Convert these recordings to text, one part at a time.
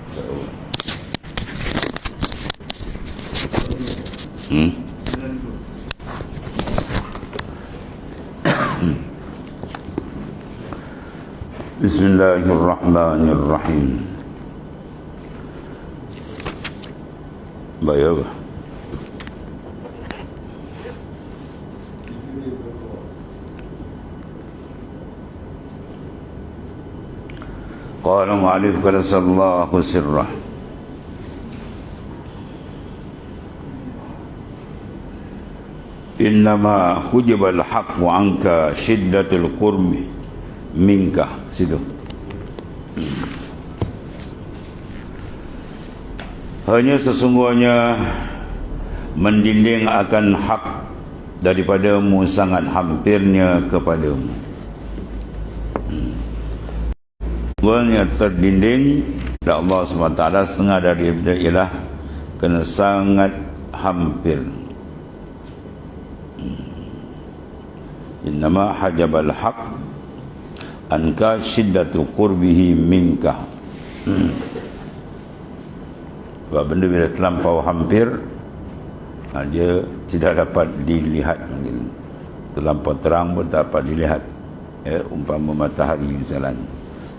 So, Bismillahirrahmanirrahim. Baik apa? Qala mu'alif qadasallahu sirrah. Innama hujibal haqqu anka syiddatul qurbi minka. Situ. Hanya sesungguhnya mendinding akan hak daripadamu sangat hampirnya kepadamu. Sesungguhnya terdinding dan Allah SWT setengah dari ialah kena sangat hampir. Innama hajabal haq anka syiddatu qurbihi minka. Sebab benda bila terlampau hampir, dia tidak dapat dilihat. Terlampau terang pun tak dapat dilihat. Umpama matahari misalnya,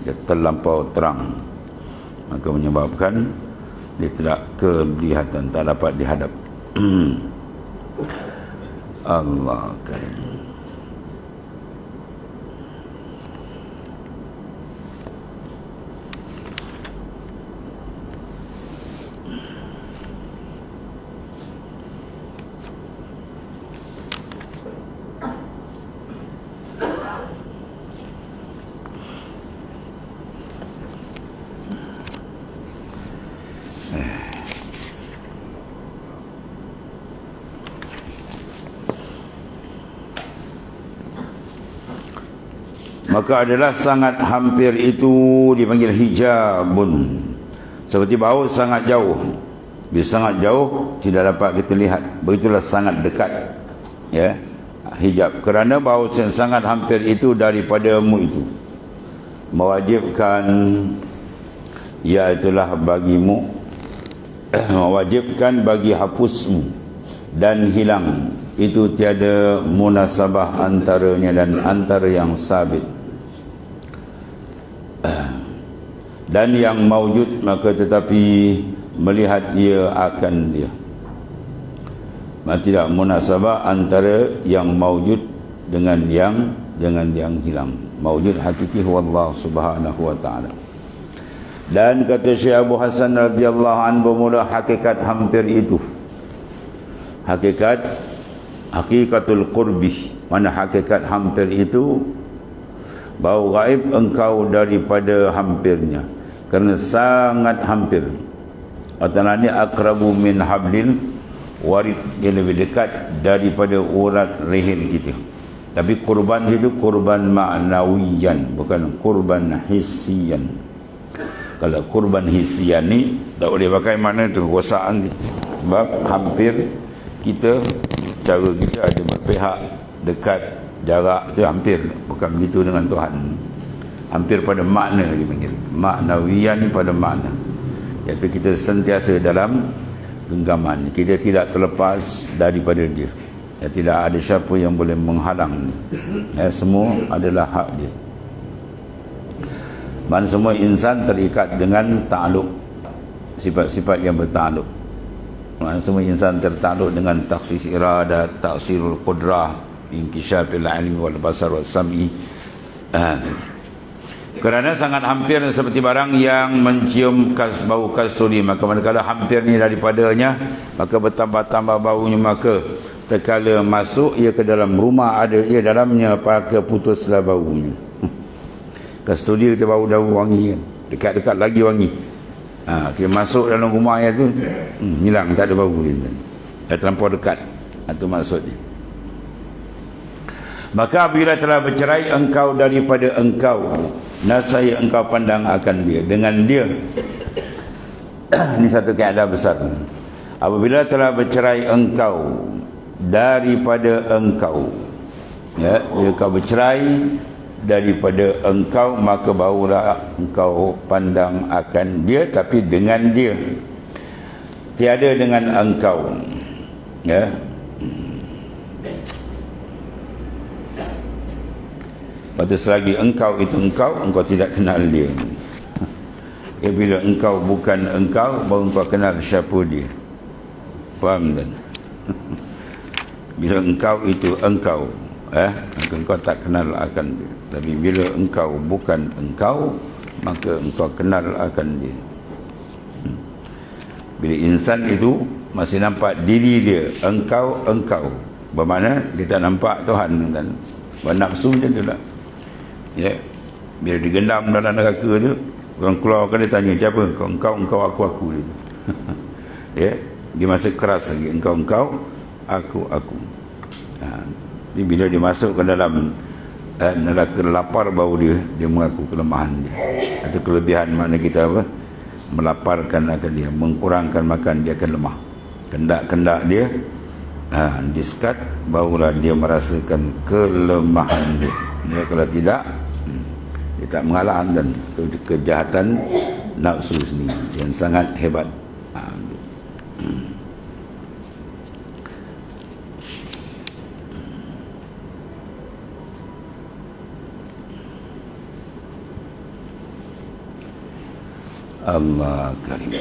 dia terlampau terang, maka menyebabkan dia tidak kelihatan, tak dapat dihadap. Allah karim. Maka adalah sangat hampir itu dipanggil hijabun. Seperti bau sangat jauh. Bila sangat jauh tidak dapat kita lihat. Begitulah sangat dekat. Ya, hijab. Kerana bau yang sangat hampir itu daripadamu itu mewajibkan, iaitulah bagimu, mewajibkan bagi hapusmu dan hilang. Itu tiada munasabah antaranya dan antara yang sabit dan yang maujud, maka tetapi melihat dia akan dia. Tidak munasabah antara yang maujud dengan yang hilang. Maujud hakiki huwa Allah subhanahu wa ta'ala. Dan kata Syekh Abu Hasan radhiyallahu anhu, bermula hakikat hampir itu, hakikatul qurbi. Mana hakikat hampir itu? Bau gaib engkau daripada hampirnya, kerana sangat hampir. Atanani akrabu min hablil warid, dia lebih dekat daripada urat leher kita. Tapi kurban itu kurban ma'nawiyan, bukan kurban hissiyan. Kalau kurban hissiyan ni tak boleh pakai makna tu kekuasaan ni. Sebab hampir kita, cara kita ada berpihak, dekat, jarak tu hampir. Bukan begitu dengan Tuhan. Hampir pada makna dipanggil. Maknawiyan pada makna, iaitu kita sentiasa dalam genggaman. Kita tidak terlepas daripada dia. Tidak ada siapa yang boleh menghalang. Semua adalah hak dia. Dan semua insan terikat dengan ta'aluk, sifat-sifat yang berta'aluk. Semua insan tertakluk dengan taksis iradat, taksirul qudrah, inkishafil ilmi wal basar wal sam'i. Kerana sangat hampir seperti barang yang mencium bau kasturi, maka manakala hampir ni daripadanya, maka bertambah-tambah baunya. Maka terkala masuk ia ke dalam rumah, ada ia dalamnya, maka putuslah baunya. Kasturi kita bau daun wangi kan? Dekat-dekat lagi wangi. Kita masuk dalam rumah yang tu, hilang, tak ada bau dia. Terlampau dekat. Itu maksudnya. Maka bila telah bercerai engkau daripada engkau, nasaya engkau pandang akan dia, dengan dia. Ini satu kaedah besar. Apabila telah bercerai engkau daripada engkau, ya, bila kau bercerai daripada engkau, maka barulah engkau pandang akan dia, tapi dengan dia, tiada dengan engkau. Ya. Lepas selagi engkau itu engkau tidak kenal dia. Ya, bila engkau bukan engkau, baru engkau kenal siapa dia. Faham tak? Bila engkau itu engkau, maka engkau tak kenal akan dia. Tapi bila engkau bukan engkau, maka engkau kenal akan dia. Bila insan itu masih nampak diri dia, engkau, bermakna dia tak nampak Tuhan, kan? Nafsu macam tu lah. Ya. Bila digendam dalam neraka tu, orang keluar dia tanya, siapa? Engkau, aku dia. Ya. Dia masih keras lagi, engkau, aku. Jadi bila dia masuk ke dalam neraka lapar, baru dia mengaku kelemahan dia atau kelebihan. Makna kita melaparkan akan dia, mengkurangkan makan, dia akan lemah. Kendak dia diskat, barulah dia merasakan kelemahan dia. Kalau tidak, dia tak mengalahkan kejahatan nafsu sendiri yang sangat hebat. Allah Karim.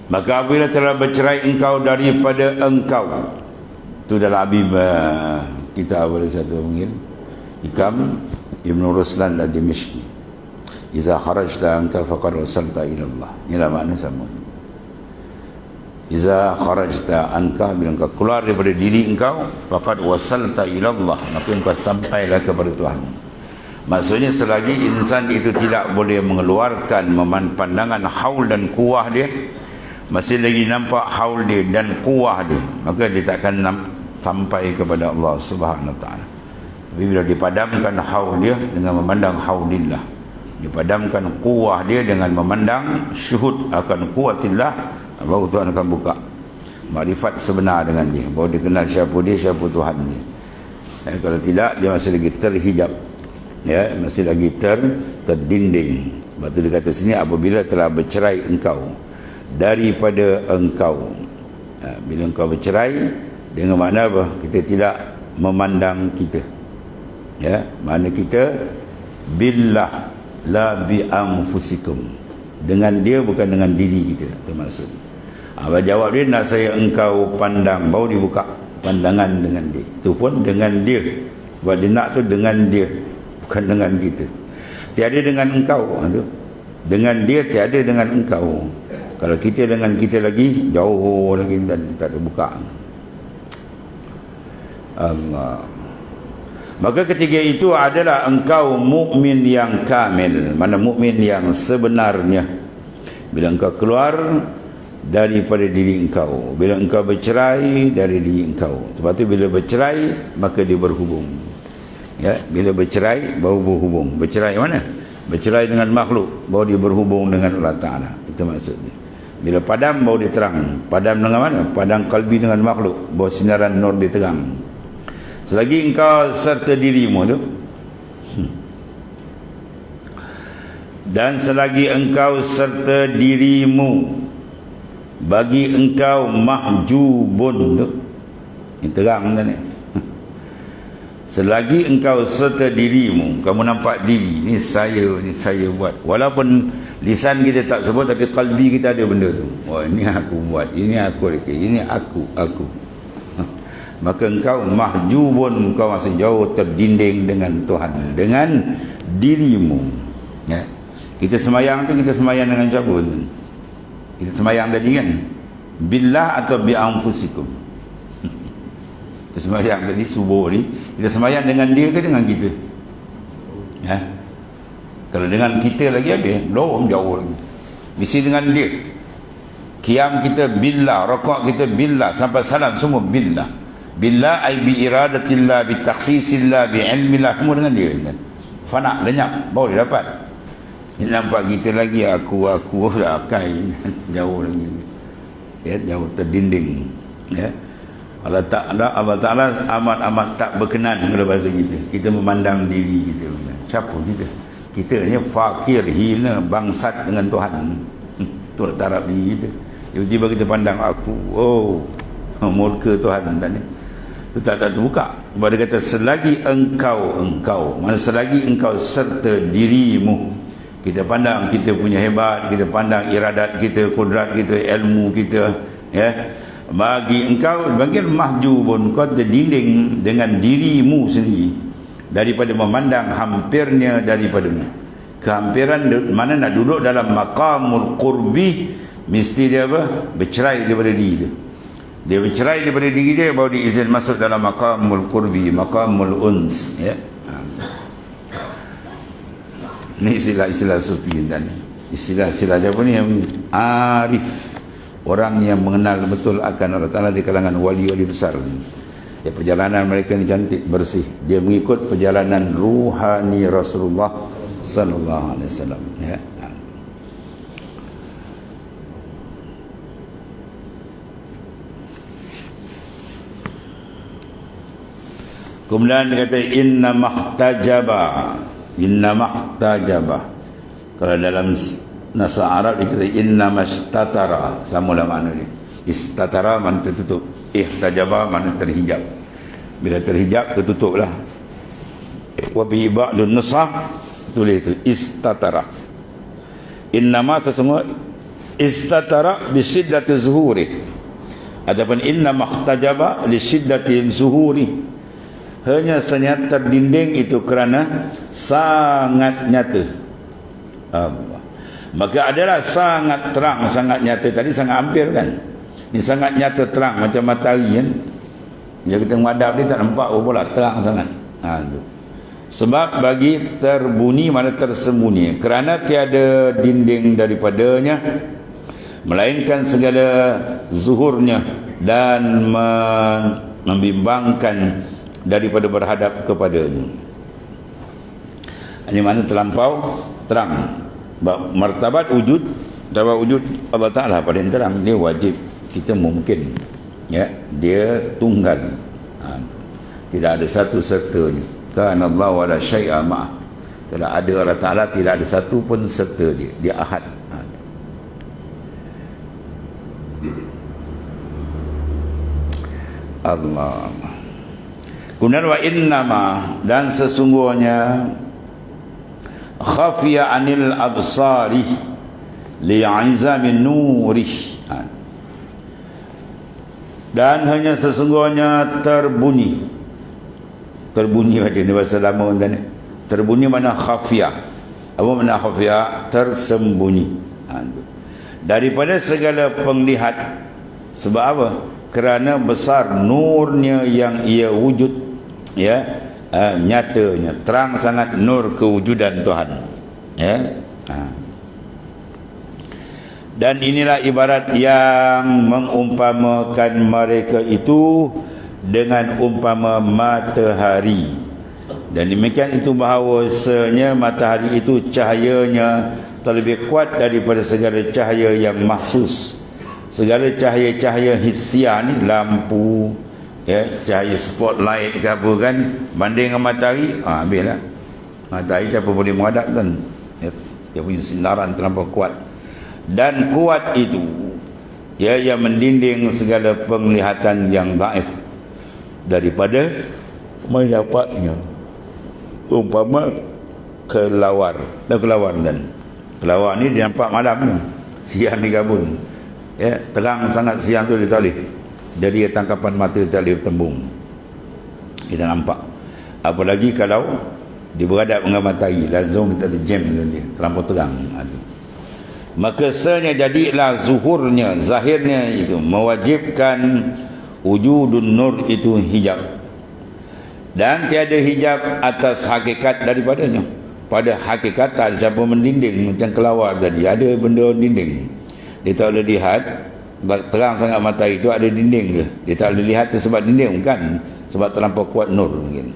Maka apabila telah bercerai engkau daripada engkau, itu dalam Habib kita awal satu mungkin Hikam Ibn Ruslan ad-Dimishqi, Iza kharajta anka faqad wasalta ila Allah. Inilah makna sama. Iza kharajta anka, bila engkau keluar daripada diri engkau, faqad wasalta ila Allah, maka engkau sampailah kepada Tuhan. Maksudnya selagi insan itu tidak boleh mengeluarkan pandangan haul dan kuah dia, masih lagi nampak haul dia dan kuah dia, maka dia tak akan sampai kepada Allah Subhanahu Wa Taala. Bila dipadamkan haul dia dengan memandang haulillah, dipadamkan kuah dia dengan memandang syuhud akan kuatillah, baru Tuhan akan buka makrifat sebenar dengan dia, baru dia kenal siapa dia, siapa Tuhan dia. Kalau tidak, dia masih lagi terhijab, ya, masih lagi terdinding. Sebab tu dia kata sini, apabila telah bercerai engkau daripada engkau. Bila engkau bercerai, dengan makna apa? Kita tidak memandang kita, ya, makna kita billah la bi anfusikum, dengan dia, bukan dengan diri kita, termasuk. Abang jawab dia, nak saya engkau pandang, baru dibuka pandangan dengan dia. Itu pun dengan dia. Sebab dia nak tu dengan dia, bukan dengan kita. Tiada dengan engkau tu. Dengan dia, tiada dengan engkau. Kalau kita dengan kita lagi, jauh lagi dan tak terbuka. Allah. Maka ketiga itu adalah engkau mukmin yang kamil. Mana mukmin yang sebenarnya? Bila engkau keluar daripada diri engkau, bila engkau bercerai dari diri engkau. Sebab tu bila bercerai, maka dia berhubung. Ya, bila bercerai baru berhubung. Bercerai mana? Bercerai dengan makhluk, baru dia berhubung dengan Allah Ta'ala. Itu maksudnya. Bila padam, baru dia terang. Padam dengan mana? Padam kalbi dengan makhluk, baru sinaran nur dia terang. Selagi engkau serta dirimu tu, dan selagi engkau serta dirimu, bagi engkau mahjubun tu, ini terang kan ni. Selagi engkau serta dirimu, kamu nampak diri, ni saya buat. Walaupun lisan kita tak sebut, tapi kalbi kita ada benda tu. Oh, ini aku buat, ini aku, ini aku. Maka engkau mahjubun, engkau masih jauh terdinding dengan Tuhan, dengan dirimu. Ya. Kita semayang tu, kita semayang dengan siapa tu? Kita semayang tadi kan, billah atau bi anfusikum. Kita semayang tadi subuh ni, kita semayang dengan dia ke dengan kita? Ya. Kalau dengan kita lagi ada, belum jauh lagi. Mesti dengan dia. Qiyam kita billah, rakaat kita billah, sampai salam semua billah. Billah ay bi iradatillah, bi takhsisillah, bi ilmillah, semua dengan dia kan. fana, lenyap, baru dia dapat. Ini nampak kita lagi aku dah akai jauh lagi. Ya, jauh terdinding. Ya. Allah Ta'ala amat tak berkenan kalau bahasa kita. Kita memandang diri kita. Siapa kita? Kita ni fakir, hina, bangsat dengan Tuhan. Tu taraf diri kita. Tiba-tiba kita pandang aku. Oh, murka Tuhan tadi. Itu tak terbuka. Sebab dia kata selagi engkau, mana selagi engkau serta dirimu. Kita pandang kita punya hebat, kita pandang iradat kita, kudrat kita, ilmu kita, ya. Bagi engkau panggil mahjubun, kau terdinding dengan dirimu sendiri daripada memandang hampirnya daripadamu. Kehampiran mana nak duduk dalam maqamul qurbi, mesti dia apa? Bercerai daripada diri dia. Dia bercerai daripada diri dia baru diizin masuk dalam maqamul qurbi, maqamul uns, ya. Ini istilah-istilah sufi dan istilah-istilah apa ni yang arif, orang yang mengenal betul akan Allah Ta'ala di kalangan wali-wali besar. Ya, perjalanan mereka ni cantik, bersih. Dia mengikut perjalanan ruhani Rasulullah sallallahu alaihi wasallam, ya. Kemudian dia kata inna mahtajaba. Kalau dalam nasa Arab dia kata inna mastatara, sama lah makna dia. Istatara makna tertutup, ihtajaba makna terhijab. Bila terhijab tertutup lah. Wa bi ba'dun nusah tulis itu istatara. Innama sesungguhnya istatara bi syiddati zuhuri. Adapun inna mahtajaba li syiddati zuhuri, hanya senyata terdinding itu kerana sangat nyata. Maka adalah sangat terang, sangat nyata. Tadi sangat hampir kan. Ini sangat nyata terang macam matahari kan. Bila kita menghadap dia tak nampak pula, terang sangat. Sebab bagi terbunyi mana tersembunyi, kerana tiada dinding daripadanya melainkan segala zuhurnya dan membimbangkan daripada berhadap kepadanya. Ini mana terlampau terang. Martabat wujud, martabat wujud Allah Ta'ala paling terang. Dia wajib, kita mungkin, ya, dia tunggal, tidak ada satu sertanya. Kana Allah wala syai'a ma'ah. Tidak ada Allah Ta'ala, tidak ada satu pun serta dia. Dia ahad. Allah. Kemudian wa innama, dan sesungguhnya khafiya anil absari li'izami nurih, dan hanya sesungguhnya terbunyi macam ni bahasa lama kan. Terbunyi mana khafiya. Apa makna khafiya? Tersembunyi daripada segala penglihat. Sebab apa? Kerana besar nurnya yang ia wujud, ya, nyatanya terang sangat nur kewujudan Tuhan, ya. Dan inilah ibarat yang mengumpamakan mereka itu dengan umpama matahari. Dan demikian itu bahawasanya matahari itu cahayanya terlebih kuat daripada segala cahaya yang mahsus. Segala cahaya-cahaya hisia ni, lampu, ya, cahaya spotlight ke apa kan, banding dengan matahari, habislah. Matahari siapa boleh menghadap kan, ya, dia punya sinaran terlampau kuat. Dan kuat itu, ya, yang mendinding segala penglihatan yang dhaif daripada mendapatnya. Umpama kelawar ni dia nampak malam ni, siang ni gabun, ya, terang sangat siang tu dia tak boleh, jadi tangkapan mata tak boleh tembung, kita nampak. Apalagi kalau dia berhadap dengan matahari, langsung kita ada jam dengan dia, terlampau terang. Maka sebenarnya jadilah zuhurnya, zahirnya itu mewajibkan wujudun nur itu hijab, dan tiada hijab atas hakikat daripadanya. Pada hakikat tak ada siapa mendinding. Macam kelawar tadi, ada benda dinding, dia tak boleh lihat. Terang sangat matahari itu, ada dinding ke? Dia tak boleh lihat sebab dinding, bukan sebab terlampau kuat nur mungkin.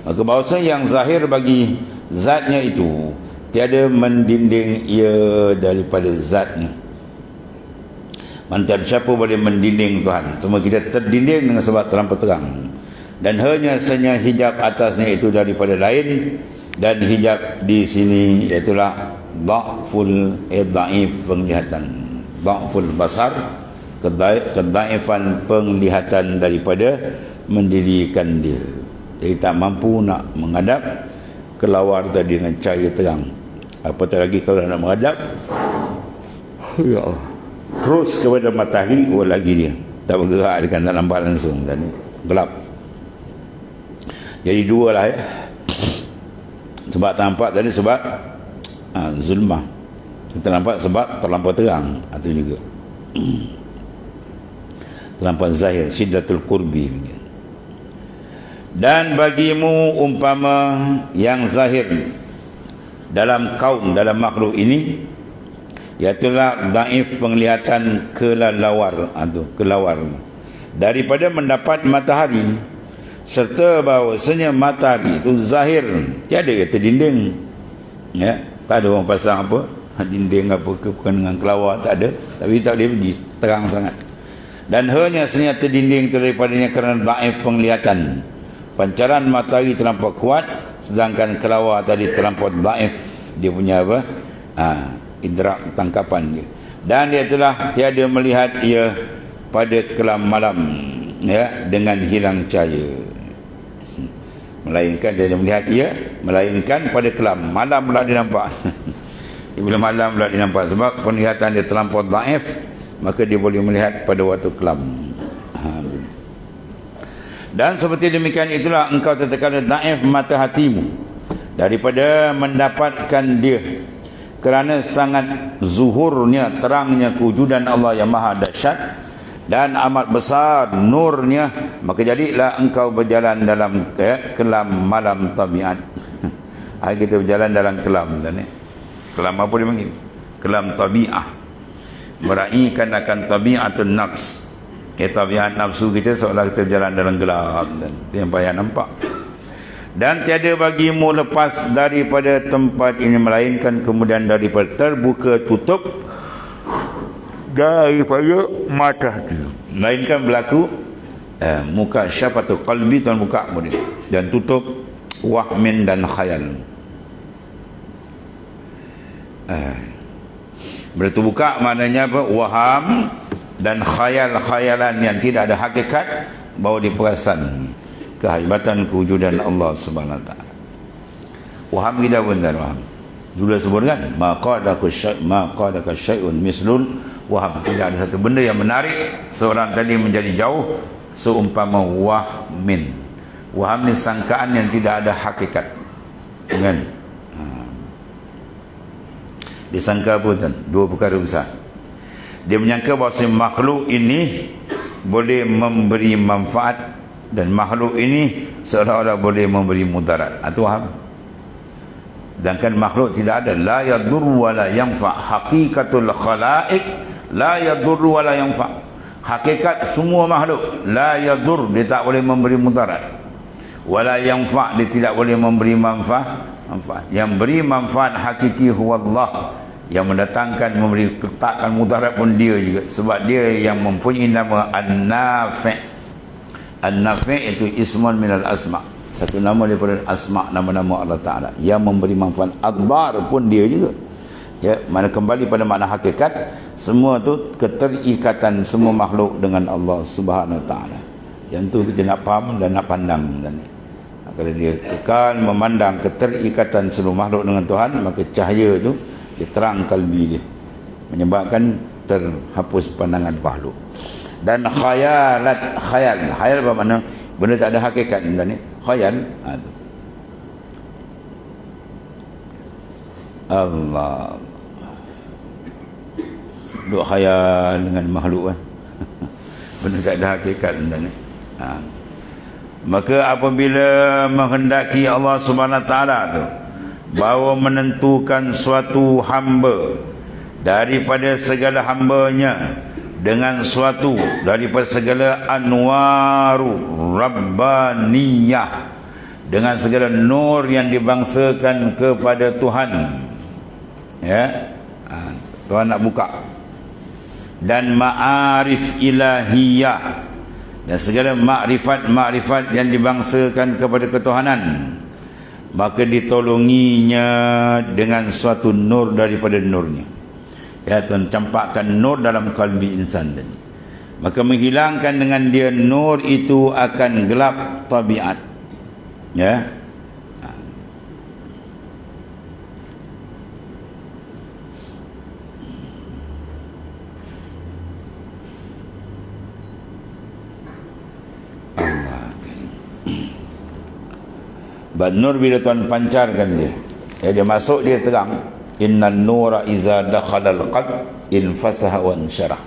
Maka bahasa yang zahir bagi zatnya itu tiada mendinding ia daripada zatnya. Mantan siapa boleh mendinding Tuhan? Semua kita terdinding dengan sebab terlampau terang. Dan hanya senya hijab atasnya itu daripada lain. Dan hijab di sini iaitulah dhaif penglihatan. Dha'ful basar, kedaifan penglihatan daripada mendirikan dia. Jadi tak mampu nak menghadap kelawar tadi dengan cahaya terang. Apatah lagi kalau nak menghadap, ya Allah, terus kepada matahari, lagi dia tak bergerak, dia kan tak nampak langsung, dan gelap. Jadi dua lah ya. Sebab tak nampak tadi sebab zulmah. Kita nampak sebab terlampau terang, itu juga terlampau zahir, syiddatul qurbi. Dan bagimu umpama yang zahir dalam kaum, dalam makhluk ini, iaitulah daif penglihatan kelawar, kelawar daripada mendapat matahari, serta bahawasanya matahari itu zahir, tiada kata dinding, ya, tak ada orang pasang apa dinding apa ke, bukan dengan kelawar, tak ada, tapi tak boleh pergi terang sangat. Dan hanya senyata dinding daripadanya kerana daif penglihatan, pancaran matahari terlampau kuat, sedangkan kelawar tadi terlampau daif, dia punya apa, idrak, tangkapan dia. Dan dia telah tiada melihat ia pada kelam malam, ya, dengan hilang cahaya. Melainkan dia melihat ia, melainkan pada kelam malam pula dia nampak. Bila malam pula dia nampak, sebab penglihatan dia terlampau daif, maka dia boleh melihat pada waktu kelam. Dan seperti demikian itulah engkau terkadang daif mata hatimu daripada mendapatkan dia, kerana sangat zuhurnya, terangnya kewujudan Allah yang maha dahsyat dan amat besar nurnya, maka jadilah engkau berjalan dalam kelam malam tabiat. Kita berjalan dalam kelam, kelam apa dia panggil? Kelam tabi'ah, meraihkan akan tabi'atun nafs. Tabiat nafsu kita seolah kita berjalan dalam gelap, dan itu yang payah nampak. Dan tiada bagimu lepas daripada tempat ini, melainkan kemudian daripada terbuka tutup daripada mata itu, melainkan berlaku muka syafatul qalbi, tuan buka kemudian, dan tutup wahmin dan khayal. Bila terbuka maknanya apa? Waham dan khayal-khayalan yang tidak ada hakikat, bahawa diperasan kehebatan kewujudan Allah Subhanahu Wa Taala. Waham kita benar, waham. Sudah sebut kan, maqadaka syai'un mislul waham. Tidak ada satu benda yang menarik seorang tadi menjadi jauh seumpama wahmin. Waham ni sangkaan yang tidak ada hakikat, kan? Disangka apa tuan? Dua perkara besar. Dia menyangka bahawa makhluk ini boleh memberi manfaat, dan makhluk ini seolah-olah boleh memberi mudarat. Itu faham? Sedangkan makhluk tidak ada. La yadur wa la yanfa. Hakikatul khalaik la yadur wa la yanfa. Hakikat semua makhluk, la yadur, dia tak boleh memberi mudarat, wa la yanfa, dia tidak boleh memberi manfaat. Yang beri manfaat hakiki huwa Allah, yang mendatangkan, memberi, letakkan mudarat pun dia juga, sebab dia yang mempunyai nama An-Nafi'. An-Nafi' itu ismun minal asma', satu nama daripada asma', nama-nama Allah Ta'ala yang memberi manfaat. Adbar pun dia juga, ya, mana kembali pada makna hakikat. Semua tu keterikatan semua makhluk dengan Allah Subhanahu Wa Ta'ala. Yang tu kita nak faham dan nak pandang. Kalau dia kekal memandang keterikatan seluruh makhluk dengan Tuhan, maka cahaya itu dia terang kalbi dia, menyebabkan terhapus pandangan makhluk. Dan khayal apa makna? Benda tak ada hakikat, benda ni khayal. Allah duk khayal dengan makhluk kan. Benda tak ada hakikat, benda ni. Maka apabila menghendaki Allah Subhanahu Wa Taala tu bahawa menentukan suatu hamba daripada segala hambanya dengan suatu daripada segala anwaru rabbaniyah, dengan segala nur yang dibangsakan kepada Tuhan. Ya, Tuhan nak buka. Dan ma'arif ilahiyah, dan segala makrifat-makrifat yang dibangsakan kepada ketuhanan, maka ditolonginya dengan suatu nur daripada nurnya. Ya, Tuhan campakkan nur dalam kalbi insan tadi, maka menghilangkan dengan dia nur itu akan gelap tabiat. Ya, nur bila Tuhan pancarkan dia, dia masuk, dia terang. Innan nura iza dakhalal qalb infasaha wa ansyarah.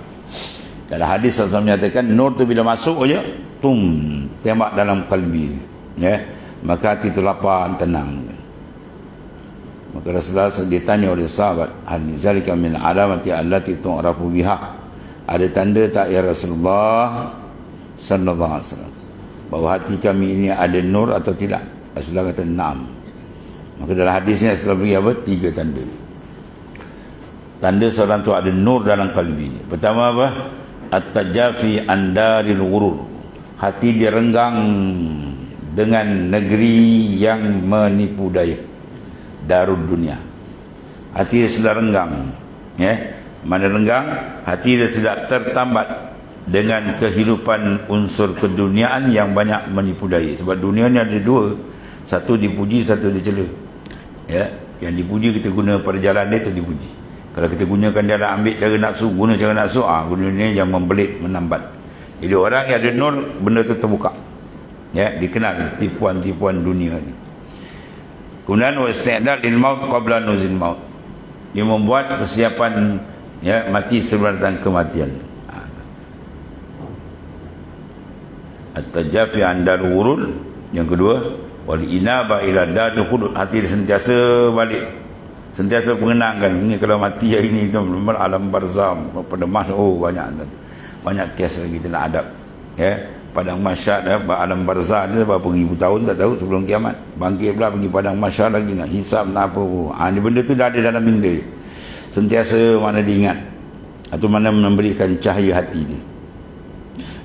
Dalam hadis Rasulullah menyatakan nur tu bila masuk aja, tembak dalam kalbi, ya, maka hati tu lapang, tenang. Maka Rasulullah ditanya oleh sahabat, hal zalika min alamati allati tu'rafu biha, ada tanda tak ya Rasulullah sallallahu alaihi wasallam bahawa hati kami ini ada nur atau tidak? Rasulullah kata na'am. Maka dalam hadisnya Rasulullah beri apa? 3 tanda. Tanda seorang tu ada nur dalam kalbi. Pertama apa? At-tajafi andaril ghurur. Hati dia renggang dengan negeri yang menipu daya. Darud dunia. Hati dia sudah renggang. Ya. Mana renggang? Hati dia sudah tertambat dengan kehidupan unsur keduniaan yang banyak menipu daya. Sebab dunia ni ada 2. Satu dipuji, satu dicela. Ya, yang dipuji kita guna perjalanan dia tu dipuji. Kalau kita gunakan dia nak ambil cara nafsu, guna cara nafsu, guna ni yang membelit, menambat. Jadi orang yang ada nur, benda tu terbuka. Ya, dikenal tipuan-tipuan dunia ni. Kemudian wa isti'dad lil maut qabla nuzul maut. Dia membuat persiapan, ya, mati sebelum datang kematian. At-tajafi andal wurul. Yang kedua, wal inaba ila dadul khulud. Hati dia sentiasa balik, sentiasa mengenangkan ini kalau mati hari ini benar alam barzah pada masa banyak kes lagi kita nak hadap, ya, padang mahsyar, alam barzah ni berapa ribu tahun tak tahu sebelum kiamat, bangkit pula pergi padang mahsyar lagi, nak hisap nak apa. Ni benda tu dah ada dalam minda, sentiasa mana diingat atau mana memberikan cahaya hati dia.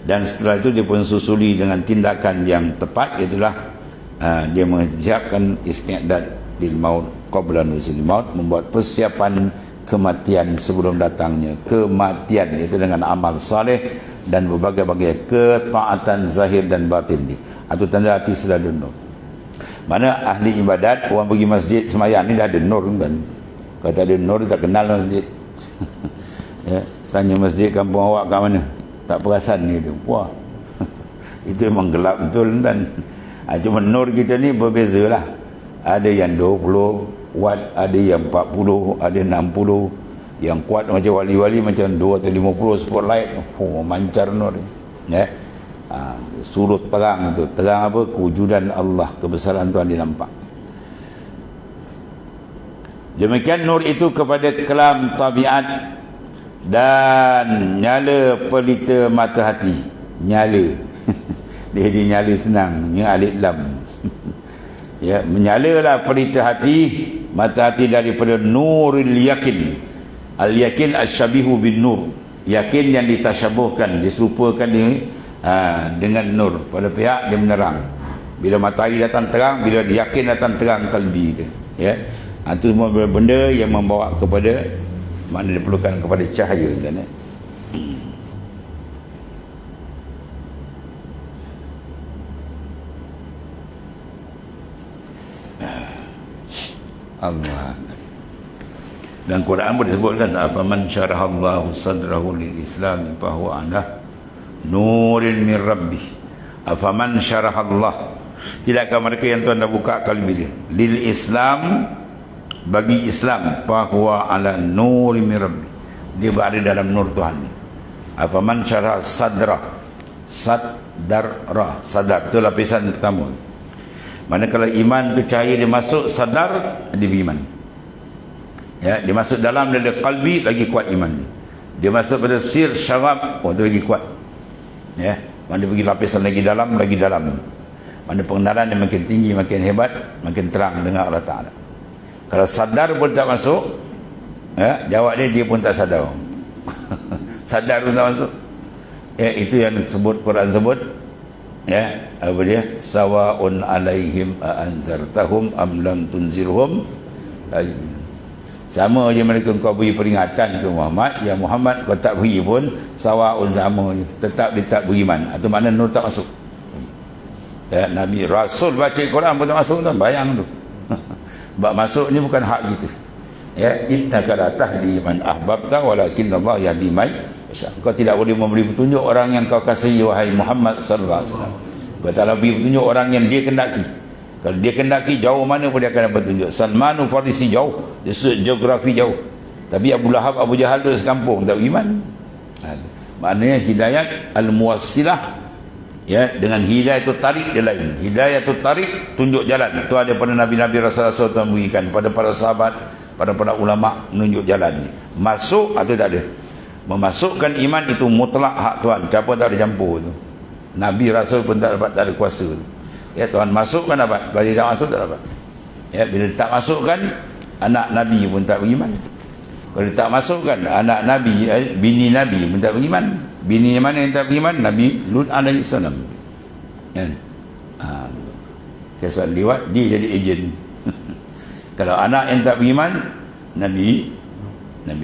Dan setelah itu dia pun susuli dengan tindakan yang tepat, itulah dia menyiapkan isti'dad lil maut qabla nuzul maut, membuat persiapan kematian sebelum datangnya kematian, itu dengan amal saleh dan berbagai-bagai ketaatan zahir dan batin dia. Atau tanda hati sudah ada nur. Mana ahli ibadat, orang pergi masjid sembahyang ni dah ada nur kan. Kalau tak ada nur, tak kenal masjid. Ya, tanya masjid kampung awak kat mana? Tak perasan gitu. Wah. Itu memang gelap betul kan. Cuma nur kita ni berbeza lah. Ada yang 20 watt, ada yang 40, ada 60. Yang kuat macam wali-wali macam 2 atau 50 spotlight. Mancar nur. Ya. Surut terang tu. Terang apa? Kewujudan Allah, kebesaran Tuhan dinampak. Demikian nur itu kepada kelam tabiat dan nyala pelita mata hati. Nyala. Dia nyala senang, nya alif lam. Ya, menyalalah pelita hati, mata hati daripada nuril yakin. Al yakin asyabihu bin nur. Yakin yang ditasyabuhkan, diserupakan dengan nur. Pada pihak dia menerang. Bila matahari datang terang, bila yakin datang terang kalbi dia. Ya. Itu semua benda yang membawa kepada mana diperlukan kepada cahaya kan. Allah. Dan Quran pun disebutkan afaman syarahallahu sadrahu lil Islam fa huwa ala nurin min rabbih. Afaman syarahallah, tidakkah mereka yang Tuhan dah buka kalbi dia lil Islam, bagi Islam, fa huwa ala nurin min rabbih, dia berada dalam nur Tuhan ni. Afaman syarah sadra, sadar itu lapisan pertama. Manakala iman tu cahaya dia masuk sadar, dia beriman. Ya, dia masuk dalam dari kalbi, lagi kuat iman dia. Dia masuk pada sir syarab, itu lagi kuat. Ya, mana dia pergi lapisan lagi dalam, lagi dalam. Mana pengenalan dia makin tinggi, makin hebat, makin terang dengan Allah Ta'ala. Kalau sadar pun tak masuk, jawab dia pun tak sadar. Sadar pun tak masuk. Itu yang sebut Quran sebut, apa dia? Sawa'un alaihim anzartahum am lam tunzirhum. Sama je mereka kau beri peringatan ke Muhammad, ya Muhammad kau tak beri pun sawa'un, sama je, tetap dia tak beriman. Itu makna nur tak masuk. Nabi Rasul baca Quran pun tak masuk tu, bayang tu. Bab masuk ni bukan hak kita. Innaka la tahdi man ahbabta walakin Allah yahdi man yasha. Kau tidak boleh memberi petunjuk orang yang kau kasihi wahai Muhammad sallallahu alaihi wasallam. Kau tak boleh beri petunjuk orang yang dia kendaki. Kalau dia kendaki jauh mana pun dia akan dapat petunjuk. Salman Farisi jauh, dia geografi jauh. Tapi Abu Lahab, Abu Jahal duduk sekampung tak beriman. Maknanya hidayat al-muwassilah, dengan hidayah itu tarik dia lain. Hidayah itu tarik, tunjuk jalan. Itu ada pada Nabi-Nabi Rasul-Rasul Tuhan berikan, pada para sahabat, pada ulama menunjuk jalan. Masuk atau tak ada. Memasukkan iman itu mutlak hak Tuhan. Siapa tak ada campur tu. Nabi Rasul pun tak ada kuasa tu. Tuhan masukkan dapat. Kalau dia tak masuk tak dapat. Bila tak masukkan, anak Nabi pun tak beriman. Kalau dia tak masukkan, anak Nabi, bini Nabi pun tak beriman. Bini mana yang tak beriman? Nabi Lut alaihissalam. Kisah lewat, dia jadi ejen. Kalau anak yang tak beriman, Nabi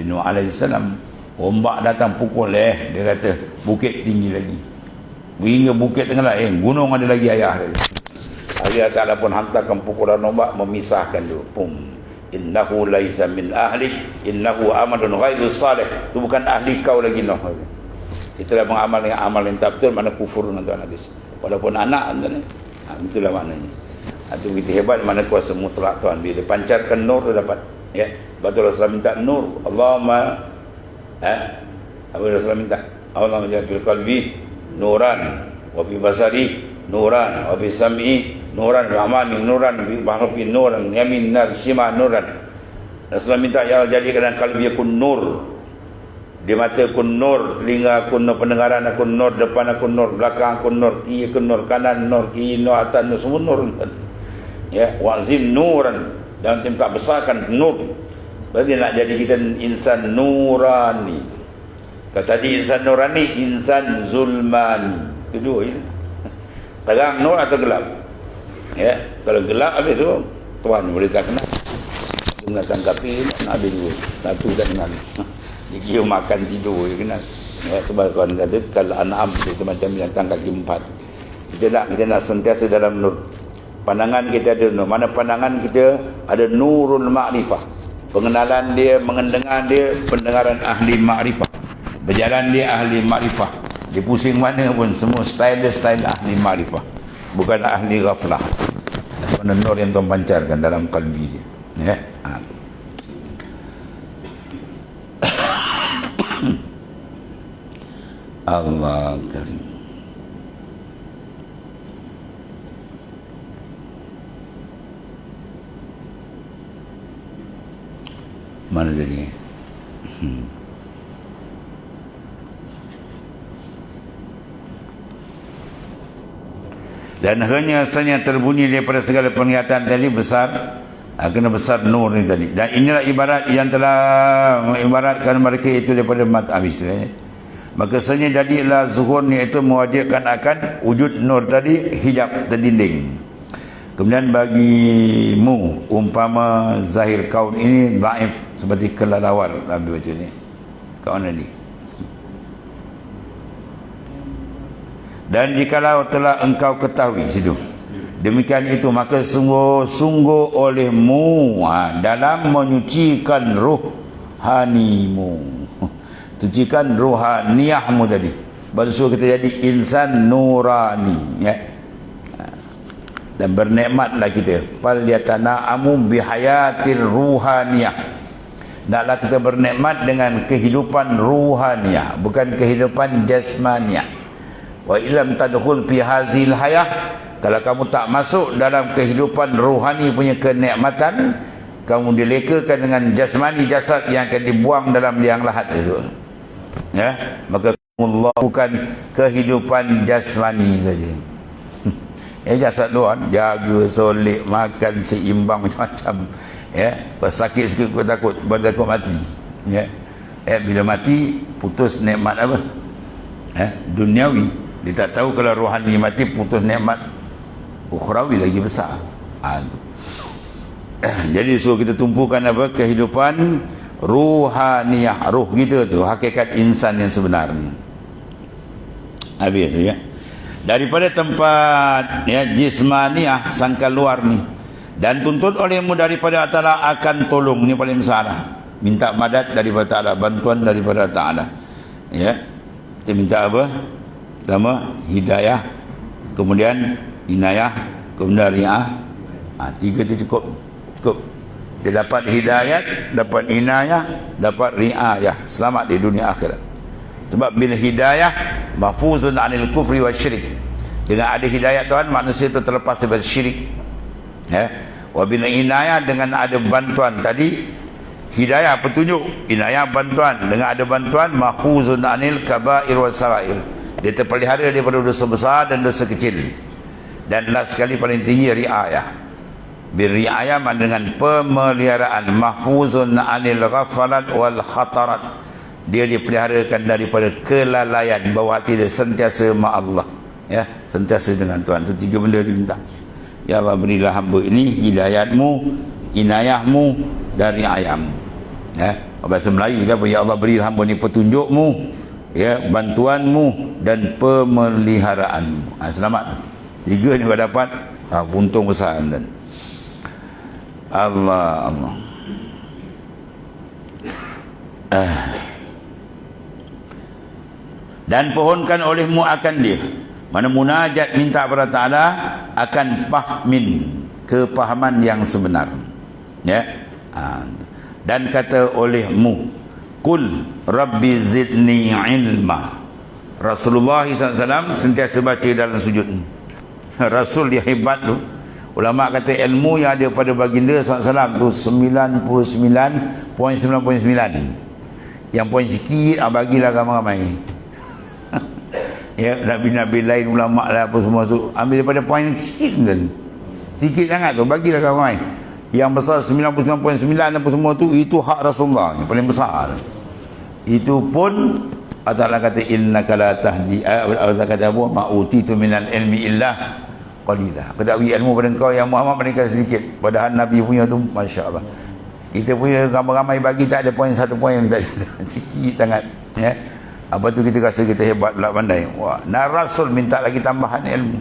Nuh alaihissalam, ombak datang pukul dia kata bukit tinggi lagi, hingga bukit tengah lain, gunung ada lagi ayah dia. Allah Ta'ala pun hantarkan pukulan ombak memisahkan dia. Innahu laisa min ahli, innahu amalun ghairu salih. Itu bukan ahli kau lagi Nuh. Itulah mengamal dengan amal yang tak betul, mana kufur dengan Tuhan habis. Walaupun anak itulah maknanya. Itu begitu hebat mana kuasa mutlak Tuhan. Bila pancarkan nur dia dapat. Betul Rasulullah minta nur. Allahumma apa Rasulullah minta? Allahumma ja'al fil qalbi nuran wa fi basari nuran wa fi sam'i nuran wa amani nuran wa fi nuran yamin nar shima nuran. Rasulullah minta ya Allah jadikan kalbi aku nur. Di mata aku nur, telinga aku nur, pendengaran aku nur, depan aku nur, belakang aku nur, kiri aku nur, kanan nur, kiri nur, atas nur, semua nur. Wa'zim nuran, dalam tim tak besarkan nur. Berarti nak jadi kita insan nurani. Kalau tadi insan nurani, insan zulmani. Kedua ini. Terang nur atau gelap? Kalau gelap habis tu Tuhan boleh tak kenal. Mengatakan kapi nak habis dulu. Satu tak kenal. Dia makan tidur je kenal. Sebab kawan kata kalau An'am itu macam binatang kaki empat. Kita nak sentiasa dalam nur. Pandangan kita ada nur. Mana pandangan kita ada nurul ma'rifah. Pengenalan dia, mendengar dia, pendengaran ahli ma'rifah. Berjalan dia ahli ma'rifah. Dia pusing mana pun semua style ahli ma'rifah. Bukan ahli ghaflah. Mana nur yang Tuhan pancarkan dalam kalbi dia. Allah Karim. Mana tadi? Dan hanya yang terbunyi daripada segala penglihatan tadi besar, kena besar nur ni tadi. Dan inilah ibarat yang telah mengibaratkan mereka itu daripada mata habis tu. Maka sebenarnya jadilah zuhur ni itu mewajibkan akan wujud nur tadi, hijab terdinding. Kemudian bagimu umpama zahir kaun ini dhaif seperti kelelawar. Nabi baca ni kaun ni. Dan jikalau telah engkau ketahui situ demikian itu, maka sungguh-sungguh olehmu dalam menyucikan ruhanimu. Sucikan ruhaniyahmu tadi. Baru suruh kita jadi insan nurani, dan bernikmatlah kita. Fal yatana'amu bihayatir ruhaniyah. Naklah kita bernikmat dengan kehidupan ruhaniyah, bukan kehidupan jasmaniyah. Wa illam tadkhul fi hazil hayah, kalau kamu tak masuk dalam kehidupan ruhani punya kenikmatan, kamu dilekakan dengan jasmani, jasad yang akan dibuang dalam liang lahat itu. Maka Allah bukan kehidupan jasmani saja. Jasad luar jaga, solek, makan seimbang macam-macam. Sakit sikit kau takut, takut mati. Bila mati putus nikmat apa? Duniawi. Dia tak tahu kalau rohani mati putus nikmat ukhrawi lagi besar. Jadi kita tumpukan apa? Kehidupan ruhaniyah, ruh kita tu, hakikat insan yang sebenar ni. Habis tu daripada tempat jismaniyah, sangka luar ni, dan tuntut olehmu daripada Ta'ala akan tolong. Ni paling besar lah. Minta madad daripada Ta'ala, bantuan daripada Ta'ala. Kita minta apa? Pertama hidayah, kemudian inayah, kemudian ri'ah. 3 tu cukup. Dia dapat hidayat, dapat inayah, dapat ri'ayah, selamat di dunia akhirat. Sebab bila hidayah mahfuzun anil kufri wa syirik, dengan ada hidayah Tuhan, manusia itu terlepas daripada syirik. Wa bila inayah, dengan ada bantuan tadi, hidayah petunjuk, inayah bantuan, dengan ada bantuan mahfuzun anil kabair wa sarair, dia terpelihara daripada dosa besar dan dosa kecil. Dan last sekali paling tinggi riayah. Riayah dengan pemeliharaan, mahfuzun anil ghafalat wal khatarat, dia dipeliharakan daripada kelalaian, bahawa hati dia sentiasa ma Allah, sentiasa dengan Tuhan. Itu 3 benda tu minta. Ya Allah, berilah hamba ini hidayatmu, inayahmu dan riayahmu. Bahasa Melayu kita apa? Ya Allah, berilah hamba ini petunjukmu, bantuanmu dan pemeliharaanmu. Selamat. 3 ni kau dapat, untung besar. Allah. Dan pohonkan olehmu akan dia, mana munajat minta kepada Ta'ala akan fahmin, kepahaman yang sebenar. Dan kata olehmu, Qul Rabbi zidni ilma. Rasulullah SAW sentiasa baca dalam sujud. Rasul dia hebat tu. Ulama kata ilmu yang ada pada baginda SAW tu 99.99. Yang poin sikit bagilah ramai-ramai. Nabi-nabi lain, ulama lah apa semua tu, ambil daripada poin sikit kan. Sikit sangat tu bagilah ramai. Yang besar 99.9 apa semua tu, itu hak Rasulullah yang paling besar. Itu pun Allah kata innaka la tahdi, Allah kata apa, ma utitu minal ilmi illa qalilah. Aku tak bagi ilmu pada kau yang Muhammad, mereka sedikit. Padahal Nabi punya tu masya-Allah. Kita punya ramai-ramai bagi tak ada poin, 1 poin tak ada. Sikit sangat. Apa tu kita rasa kita hebat pula, pandai. Wah, Rasul minta lagi tambahan ilmu.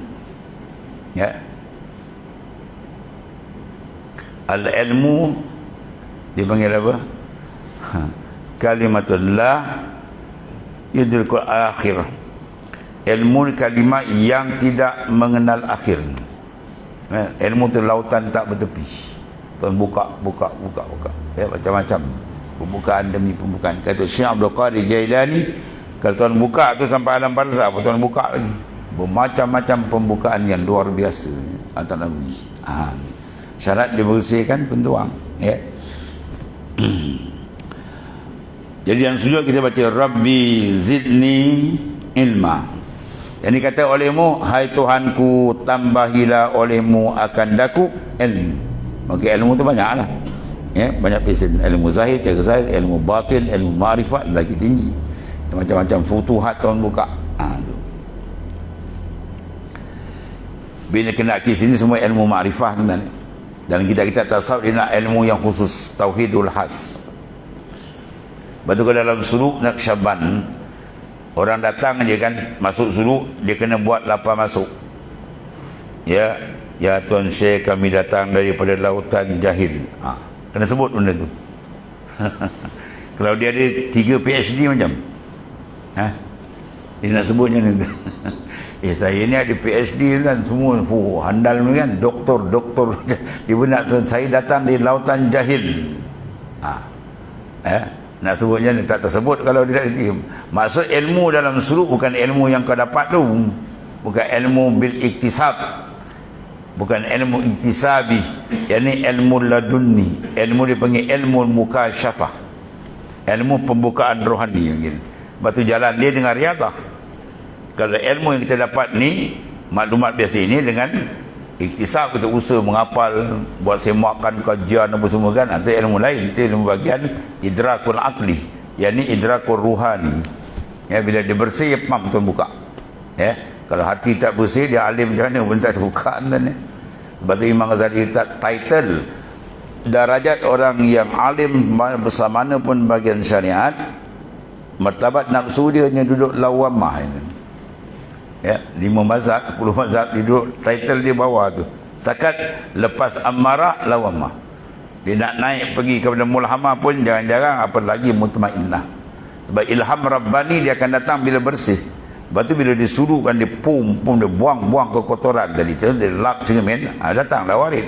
Al-ilmu dipanggil apa? Kalimatullah yudrikul akhir. Ilmu kalimat yang tidak mengenal akhir. Ilmu tu lautan tak bertepi. Tuan buka. Macam-macam pembukaan demi pembukaan. Kata Syekh Abdul Qadir Jailani, kalau tuan buka tu sampai alam barzah, tuan buka lagi bermacam-macam pembukaan yang luar biasa antara Nabi. Syarat dibersihkan pentuang. Jadi yang sujud kita baca Rabbi zidni ilma. Yang dikata olehmu, hai Tuhanku, tambahilah olehmu akan daku ilmu. Maka ilmu tu banyaklah. Banyak pesen. Ilmu zahir, cara zahir, ilmu batin, ilmu ma'rifat lagi tinggi. Macam-macam futuhat tuan buka. Tu. Bila kena ke sini semua ilmu ma'rifah sebenarnya. Dan kita tasawuf dia nak ilmu yang khusus, tauhidul khas. Betul ke dalam suluk Naqsyaband, orang datang je kan, masuk suluk dia kena buat lapar masuk. Ya Tuan Syekh, kami datang daripada lautan jahil. Kena sebut benda tu. Kalau dia ada 3 PhD macam, dia nak sebutnya ni. Saya ni ada PhD kan, semua handal ni kan, doktor. Tiba nak saya datang dari lautan jahil. Nak sebutnya ni tak tersebut kalau dia tak sedih. Maksud ilmu dalam suluk bukan ilmu yang kau dapat tu, bukan ilmu bil iktisab, bukan ilmu iktisabi. Ini ilmu ladunni. Ilmu dipanggil ilmu mukasyafah, ilmu pembukaan rohani. Batu jalan dia dengan riadah. Kalau ilmu yang kita dapat ni maklumat biasa ini dengan iktisab, kita usaha menghafal, buat semakan kajian apa semua kan, itu ilmu lain, itu ilmu bagian idrakul aqli, yakni idrakul ruhani. Ya, bila dia bersih, pam tuan buka. Ya, kalau hati tak bersih, dia alim macam mana pun tak terbuka tuan. Sebab tu Imam Ghazali title darajat orang yang alim bersama mana pun bagian syariat, martabat nafsu dia hanya duduk lawamah ini. Ya, 5 mazhab, 10 mazhab dia duduk title dia bawah tu. Setakat lepas amarah lawamah. Dia nak naik pergi kepada mulhamah pun jarang-jarang, apalagi mutmainnah. Sebab ilham rabbani dia akan datang bila bersih. Lepas tu bila disuruhkan dia dia buang-buang kekotoran tadi tu, dia lap cermin, datanglah warid.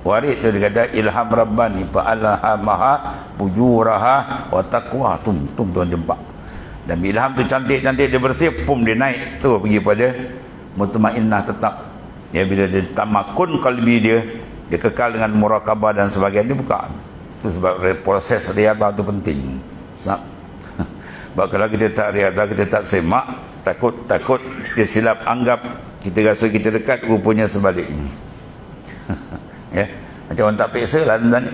Warid tu dia kata ilham rabbani fa'alhamaha fujuraha wa taqwa, tuan jumpa. Dan ilham tu cantik-cantik, dia bersih, dia naik tu pergi pada mutmainnah tetap. Ya, bila dia tamakun qalbi dia kekal dengan muraqabah dan sebagainya, dia buka. Itu sebab proses riadah tu penting. Sebab kalau kita tak riadah, kita tak semak, takut kita silap anggap kita rasa kita dekat, rupanya sebaliknya. Ya, macam orang tak periksa lah tuan.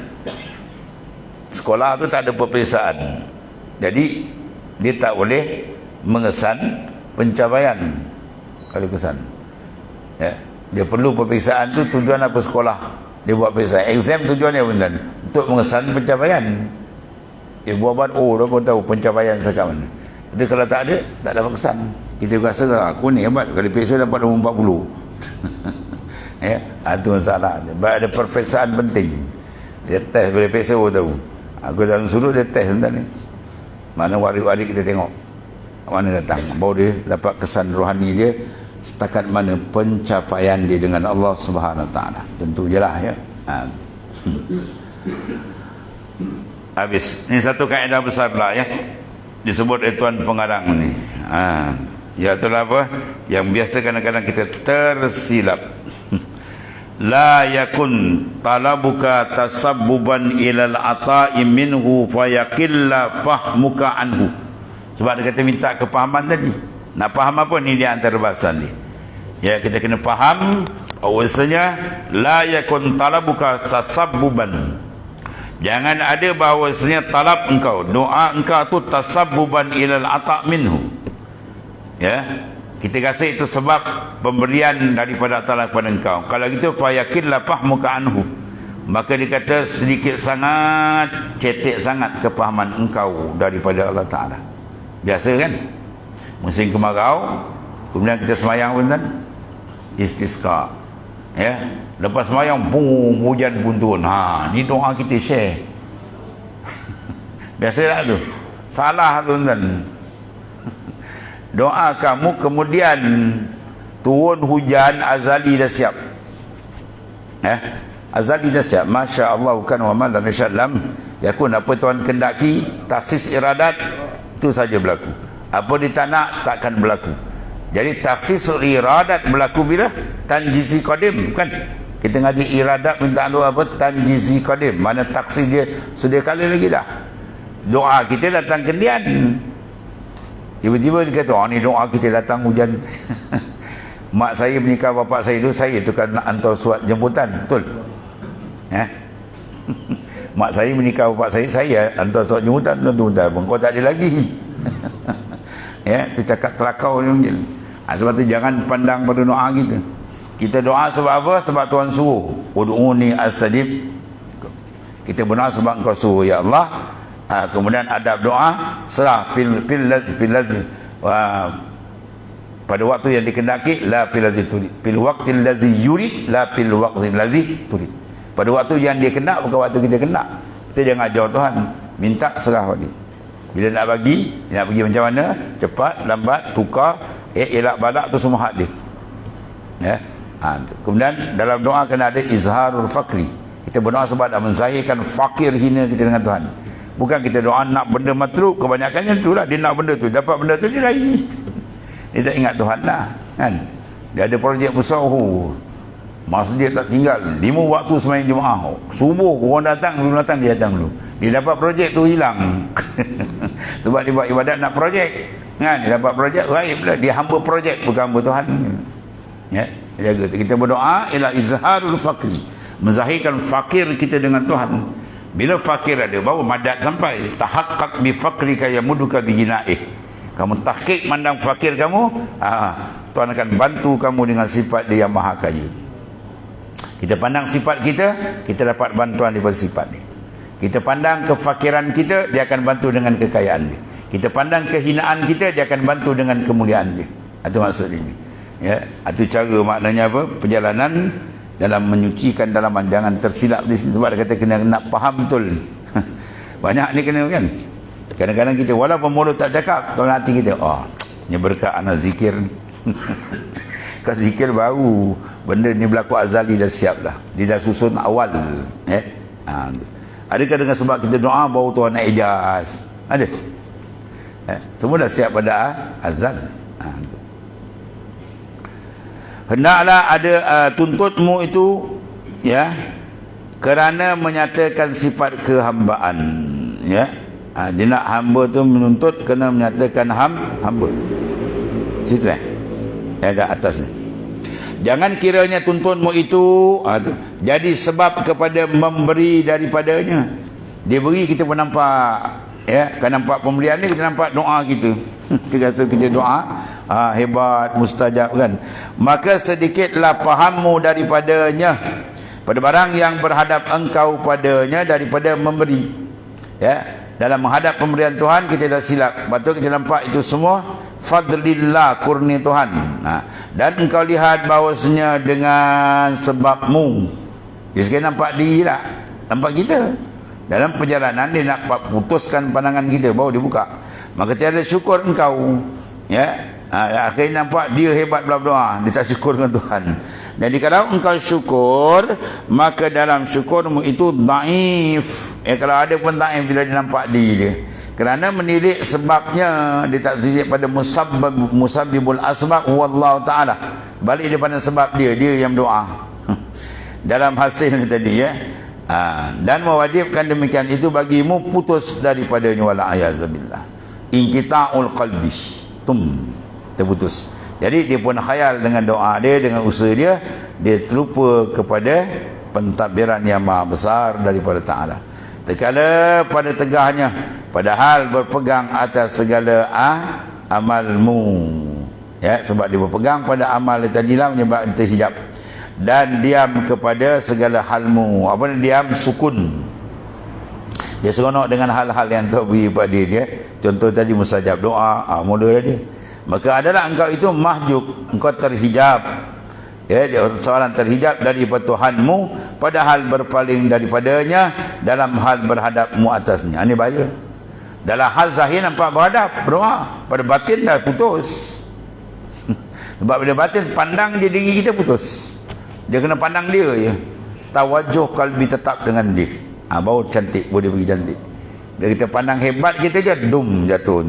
Sekolah tu tak ada peperiksaan, jadi dia tak boleh mengesan pencapaian kalau kesan. Ya, dia perlu peperiksaan tu, tujuan apa sekolah dia buat peperiksaan. Exam tujuannya tuan untuk mengesan pencapaian. Dia buat dah pun tahu pencapaian sekat mana. Tapi kalau tak ada, tak dapat kesan. Kita rasa aku ni hebat, kalau periksa dapat nombor 40. Ya, itu masalah. Sebab ada perperiksaan penting. Dia test, boleh periksa baru tahu. Aku dalam sudut dia test tuan ni. Mana warik-warik kita tengok mana datang, baru dia dapat kesan rohani dia setakat mana pencapaian dia dengan Allah Subhanahu Wa Taala. Tentu je lah ya. Habis. Ini satu kaedah besar pula ya, disebut oleh tuan pengarang ni. Iaitulah apa yang biasa kadang-kadang kita tersilap. La yakun talabuka tasabbuban ilal ata'i minhu fayaqilla fahmuka anhu. Sebab dia kata minta kepahaman tadi. Nak faham apa ni, dia antara bahasan ni. Ya, kita kena faham bahawasanya la yakun talabuka tasabbuban. Jangan ada bahawasanya talab engkau, doa engkau tu tasabbuban ilal ata' minhu. Ya, kita rasa itu sebab pemberian daripada Allah kepada engkau. Kalau gitu fayakinlah fahmuka anhu, maka dikata sedikit sangat, cetek sangat kepahaman engkau daripada Allah Ta'ala. Biasa kan, musim kemarau, kemudian kita semayang pun kan, istisqa. Ya, lepas semayang boom, hujan pun turun. Ni doa kita share. Biasalah tu. Salah tu kan. Doa kamu kemudian turun hujan, azali dah siap. Azali dah siap. Masya Allah kan wa man lam yasha'lam yakun. Apa Tuhan kendaki, taksis iradat, itu saja berlaku. Apa dia tak nak, takkan berlaku. Jadi taksis iradat berlaku bila tanjizi qadim kan. Kita ngaji iradat minta doa apa, tanjizi qadim, mana taksis dia sedia kala lagi dah. Doa kita datang kendian. Tiba-tiba dia kata, ni doa kita datang hujan. Mak saya menikah bapak saya dulu, saya tu kan nak hantar surat jemputan, betul? Mak saya menikah bapak saya hantar surat jemputan, tuan-tuan, kau tak ada lagi. Ya, tu cakap kelakau ni mungkin. Sebab tu jangan pandang pada doa kita. Kita doa sebab apa? Sebab Tuhan suruh. Ud'uni astajib. Kita berdoa sebab engkau suruh ya Allah. Kemudian adab doa serah pada waktu yang dikehendaki, la fil ladzi turid, fil waqtil ladzi yurid, la fil waqtil ladzi turid. Pada waktu yang dia kena, bukan waktu kita kena. Kita jangan ajar Tuhan, minta serah bagi. Bila nak bagi, nak pergi macam mana, cepat, lambat, tukar, elak balak, tu semua hak dia. Ya. Kemudian dalam doa kena ada izharul fakri. Kita berdoa sebab nak menzahirkan fakir hina kita dengan Tuhan. Bukan kita doa nak benda matruk. Kebanyakannya itulah, dia nak benda tu, dapat benda tu dia lari. Dia tak ingat Tuhan lah kan. Dia ada projek besar, masjid tak tinggal 5 waktu sembahyang Jumaat, subuh orang datang, belum datang dia datang dulu. Dia dapat projek tu hilang. Sebab dia buat ibadat nak projek kan. Dia dapat projek gaib lah. Dia hamba projek, bukan hamba Tuhan. Ya, jaga. Kita berdoa ialah izharul faqri, menzahirkan fakir kita dengan Tuhan. Bila fakir ada, baru madat sampai. Tahaqqaq bi faqrika yamuduka bi jinaih. Kamu tahqiq mandang fakir kamu, Tuhan akan bantu kamu dengan sifat Dia yang maha kaya. Kita pandang sifat kita, kita dapat bantuan daripada sifat Dia. Kita pandang kefakiran kita, Dia akan bantu dengan kekayaan Dia. Kita pandang kehinaan kita, Dia akan bantu dengan kemuliaan Dia. Itu maksud ini. Ya, itu cara maknanya apa? Perjalanan dalam menyucikan dalaman. Jangan tersilap di sini. Sebab dia kata kena nak faham betul. Banyak ni kena kan. Kadang-kadang kita walaupun mulut tak cakap, kalau hati kita, ni berkat anak zikir. Kau zikir baru, benda ni berlaku azali dah siap dah. Dia dah susun awal. Adakah dengan sebab kita doa baru Tuhan nak ijaz? Ada. Semua dah siap pada azal. Hendaklah ada tuntutmu itu, ya, kerana menyatakan sifat kehambaan, ya. Dia nak hamba tu menuntut kena menyatakan hamba. Situ ada atas ni. Jangan kiranya tuntutmu itu jadi sebab kepada memberi daripadanya. Dia beri, kita pun nampak, ya. Kan nampak pemberian ni, kita nampak doa kita. Kita rasa kita doa hebat, mustajab kan. Maka sedikitlah pahammu daripadanya, pada barang yang berhadap engkau padanya daripada memberi. Ya, dalam menghadap pemberian Tuhan kita dah silap. Betul, kita nampak itu semua fadlillah, kurnia Tuhan. Dan engkau lihat bahawasanya dengan sebabmu. Dia sekarang nampak diri lah, nampak kita. Dalam perjalanan dia nak putuskan pandangan kita, baru dia buka. Maka tiada syukur engkau, ya. Akhirnya nampak dia hebat berdoa, dia tak syukur dengan Tuhan. Jadi kalau engkau syukur, maka dalam syukurmu itu daif. Kalau ada pun daif bila dia nampak diri dia. Kerana menilik sebabnya, dia tak menilik pada musabbibul asbab wallahu ta'ala. Balik daripada sebab dia yang doa. Dalam hasil ni tadi, ya. Dan mewajibkan demikian itu bagimu putus daripadanya wala ayazabillah. Inqita'ul qalbi, terputus. Jadi dia pun khayal dengan doa dia, dengan usaha dia terlupa kepada pentadbiran yang maha besar daripada Ta'ala. Terkala pada tegahnya, padahal berpegang atas segala amalmu, ya, sebab dia berpegang pada amal dia tadilah menyebabkan terhijab. Dan diam kepada segala halmu. Apa ni? Diam sukun. Dia seronok dengan hal-hal yang Tuhan beri pada dia. Contoh tadi mustajab doa, mula dia. Maka adalah engkau itu mahjub, engkau terhijab. Ya, dia seorang terhijab daripada Tuhanmu, padahal berpaling daripadanya dalam hal berhadapmu atasnya. Ini bahaya. Dalam hal zahir nampak berhadap, berdoa, pada batin dah putus. Sebab bila batin pandang dia diri kita putus. Dia kena pandang dia je. Tawajuh kalbi tetap dengan dia. Baru cantik, boleh pergi cantik. Bila kita pandang hebat kita je, jatuh.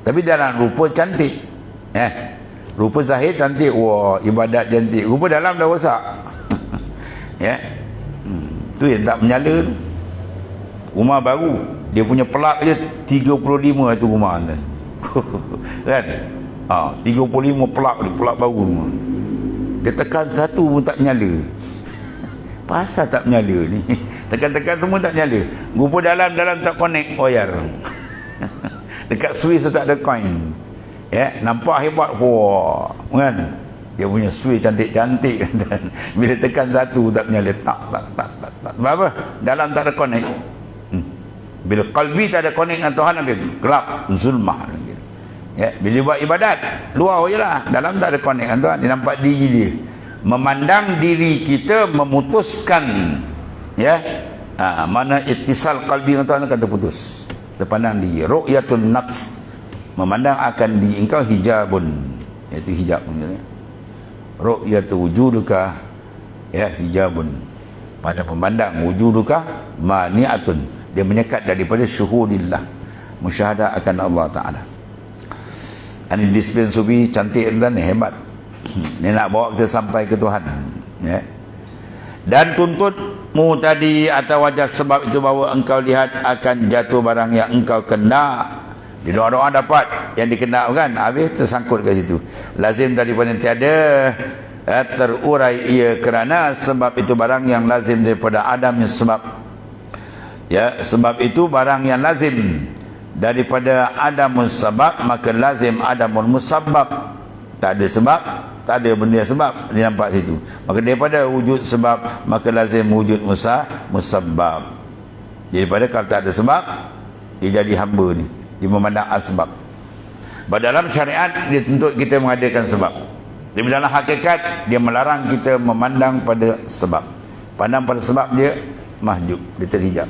Tapi dalam rupa cantik. Rupa zahir cantik, wah, ibadat cantik. Rupa dalam dah rosak. Ya. Tu yang tak menyala. Rumah baru, dia punya pelak je 35 itu rumah kan. Kan? 35 pelak dia, pelak baru rumah. Dia tekan satu pun tak menyala. Pasal tak menyala ni. Tekan-tekan semua tak menyala. Rupa dalam tak connect wayar. Dekat Swiss tak ada coin. Ya, nampak hebat. Wah, kan? Dia punya Swiss cantik-cantik kan. Bila tekan satu tak menyala. Tak. Sebab apa? Dalam tak ada connect. Bila qalbi tak ada connect dengan Tuhan, habis gelap, zulmah. Ya, bila buat ibadat luar je lah, dalam tak ada connect dengan Tuhan. Dia nampak diri dia, memandang diri kita, memutuskan, ya, mana ittisal qalbi dengan Tuhan akan terputus. Terpandang diri, ru'yatun nafs, memandang akan diri engkau hijabun, iaitu hijab maksudnya. Ru'yatu wujuduka, ya, hijabun, pada memandang wujuduka mani'atun, dia menyekat daripada syuhudillah, musyahadah akan Allah Ta'ala. Ini disiplin sufi cantik dan hebat. Dia nak bawa kita sampai ke Tuhan, ya. Dan tuntutmu tadi atas wajah sebab itu bahawa engkau lihat akan jatuh barang yang engkau kena. Di doa-doa dapat yang dikena kan, habis tersangkut kat situ. Lazim daripada tiada terurai ia kerana sebab itu barang yang lazim daripada adamnya sebab. Ya, sebab itu barang yang lazim daripada adamus sebab, maka lazim adamul musabbab. Tak ada sebab, tak ada benda sebab. Dia nampak situ. Maka daripada wujud sebab, maka lazim wujud musabbab. Daripada kalau tak ada sebab, dia jadi hamba ni, dia memandang asbab. Dalam syariat dia tuntut kita mengadakan sebab. Tapi dalam hakikat dia melarang kita memandang pada sebab. Pandang pada sebab dia mahjub, dia terhijab.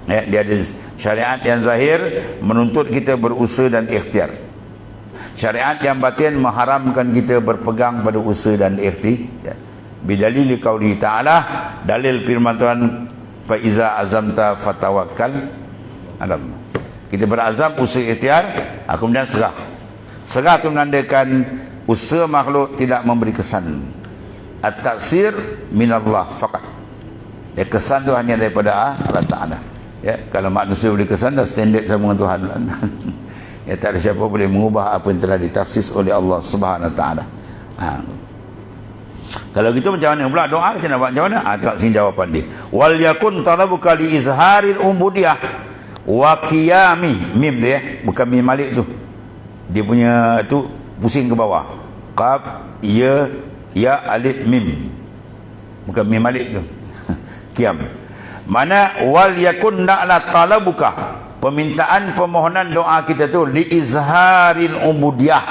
Ya, dia ada syariat yang zahir menuntut kita berusaha dan ikhtiar. Syariat yang batin mengharamkan kita berpegang pada usaha dan ikhtiar. Bidalil qauli ta'ala, dalil firman Tuhan, fa iza azamta fatawakkal 'ala Allah. Kita berazam usaha ikhtiar, kemudian serah. Serah itu menandakan usaha makhluk tidak memberi kesan. At-taksir minallah faqat. Ya, kesan itu hanya daripada Allah Ta'ala. Ya, kalau manusia beri kesan dah standard sama dengan Tuhan. Ya, tak ada siapa boleh mengubah apa yang telah ditaksis oleh Allah Subhanahu Wa Ta'ala. Kalau gitu macam mana pula doa kita nak buat macam mana? Tengok sini jawapan dia. Wal yakun talabuka li izharil ubudiyah wa qiyami. Mim dia, bukan mim malik tu. Dia punya tu pusing ke bawah. Qaf, ya, alif, mim. Bukan mim malik tu. Qiyam. Mana wal yakun na'la talabuka. Permintaan permohonan doa kita tu li izharil ubudiyah,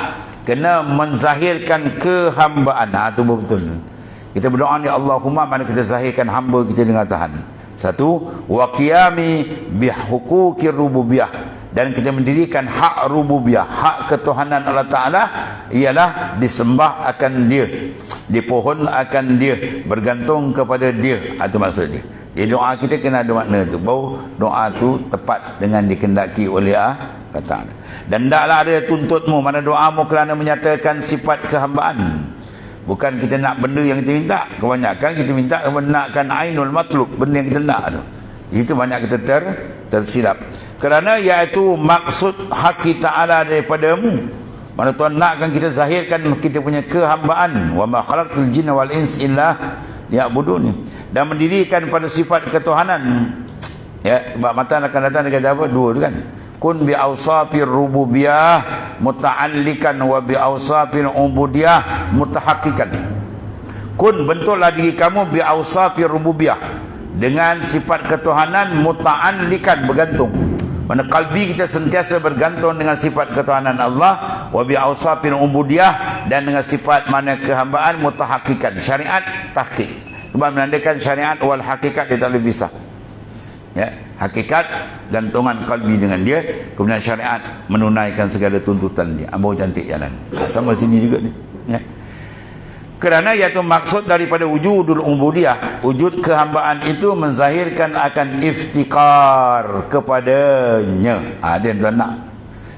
kena menzahirkan kehambaan. Itu betul. Kita berdoa ni Allahumma, mana kita zahirkan hamba kita dengan tahan. Satu, wa qiyami bihuquqir rububiyah, dan kita mendirikan hak rububiyah, hak ketuhanan Allah Ta'ala, ialah disembah akan dia, dipohon akan dia, bergantung kepada dia. Itu maksud dia. Jadi doa kita kena ada makna tu, bahawa doa tu tepat dengan dikendaki oleh Allah Ta'ala. Dan taklah ada tuntutmu, mana doamu kerana menyatakan sifat kehambaan. Bukan kita nak benda yang kita minta. Kebanyakan kita minta nakkan ainul matlub, benda yang kita nak tu. Itu banyak kita tersilap. Kerana iaitu maksud haki Ta'ala daripadamu. Mana Tuhan nakkan kita zahirkan kita punya kehambaan. Wa ma khalaqtul jinna wal ins illa liya'budun. Dan mendirikan pada sifat ketuhanan. Ya, mata akan datang dia kata apa? Dua tu kan. Kun bi awsafir rububiyah muta'allikan wa bi awsafir ubudiyah mutahaqqiqan. Kun, bentuklah diri kamu bi awsafir rububiyah, dengan sifat ketuhanan muta'allikan, bergantung. Mana kalbi kita sentiasa bergantung dengan sifat ketuhanan Allah, wa bi awsafir ubudiyah, dan dengan sifat mana kehambaan mutahaqqiqan. Syariat tahqiq. Sebab menandakan syariat wal hakikat dia tak boleh pisah. Ya, hakikat gantungan kalbi dengan dia, kemudian syariat menunaikan segala tuntutan dia. Ambo cantik jalan. Sama sini juga ni. Ya. Kerana iaitu maksud daripada wujudul ubudiyah, wujud kehambaan itu menzahirkan akan iftikar kepadanya. Dia tuan nak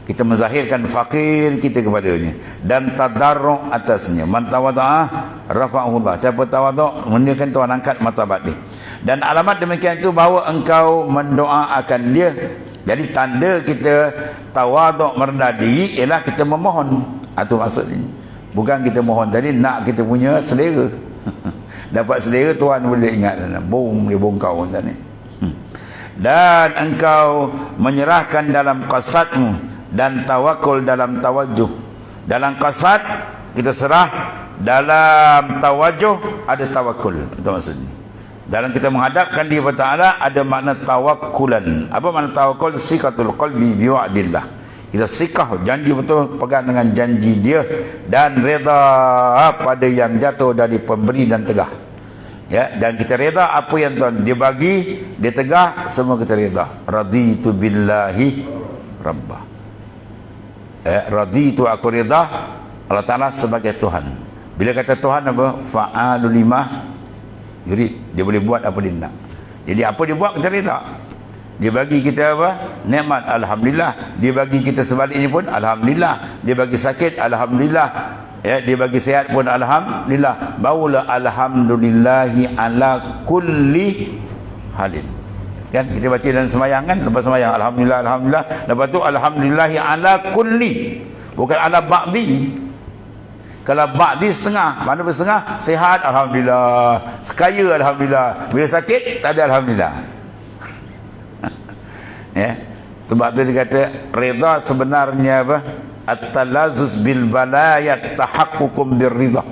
kita menzahirkan fakir kita kepadanya dan tadarruk atasnya. Man tawada'ah rafa'ahullah. Siapa tawaduk, mendiakan Tuhan angkat martabat dia. Dan alamat demikian itu bahawa engkau mendoakan dia. Jadi tanda kita tawaduk merendah diri ialah kita memohon. Itu maksudnya. Bukan kita mohon tadi nak kita punya selera. Dapat selera Tuhan boleh ingat. Bong dia bongkau tadi. Dan engkau menyerahkan dalam qasadmu dan tawakul dalam tawajuh. Dalam qasad kita serah, dalam tawajuh ada tawakul. Itu maksudnya. Dalam kita menghadapkan diri kepada Ta'ala ada makna tawakkulan. Apa makna tawakkul? Sikatul qalbi biwa'dillah. Kita sikah, janji betul, pegang dengan janji dia, dan reda pada yang jatuh dari pemberi dan tegah. Ya, dan kita reda apa yang Tuhan dia bagi, dia tegah, semua kita reda. Raditu billahi rabbah. Raditu, aku reda Allah Ta'ala sebagai Tuhan. Bila kata Tuhan apa? Fa'alu lima yurid. Dia boleh buat apa dia nak. Jadi apa dia buat kita reda. Dia bagi kita apa? Nikmat, alhamdulillah. Dia bagi kita sebaliknya pun alhamdulillah. Dia bagi sakit, alhamdulillah. Ya, dia bagi sihat pun alhamdulillah. Baula alhamdulillahi ala kulli halin. Kan kita baca dalam sembahyang kan, lepas sembahyang alhamdulillah, alhamdulillah. Lepas tu alhamdulillahi ala kulli, bukan ala ba'di. Kalau ba'di setengah, mana pun setengah, sihat alhamdulillah, sekaya alhamdulillah, bila sakit tak ada alhamdulillah. Ya. Sebab tu dia kata rida sebenarnya apa? At-talazzuz bil balayat tahaqququm birridha.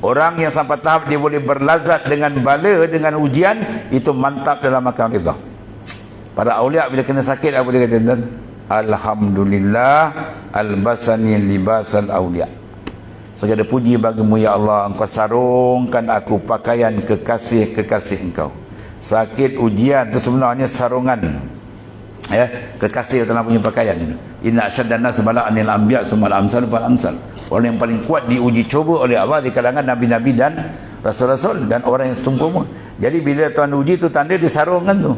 Orang yang sampai tahap dia boleh berlazat dengan bala, dengan ujian, itu mantap dalam makam ridha. Para awliya bila kena sakit apa dia kata? Alhamdulillah albasani libasal awliya. Segala puji bagimu ya Allah, engkau sarungkan aku pakaian kekasih-kekasih engkau. Sakit ujian itu sebenarnya sarungan, ya, kekasih telah punya pakaian. Inna asyaddan nas bala'anil anbiya sumal amsal fal amsal. Orang yang paling kuat diuji coba oleh Allah di kalangan nabi-nabi dan rasul-rasul dan orang yang sempurna. Jadi bila Tuhan uji tu tanda disarungkan tu.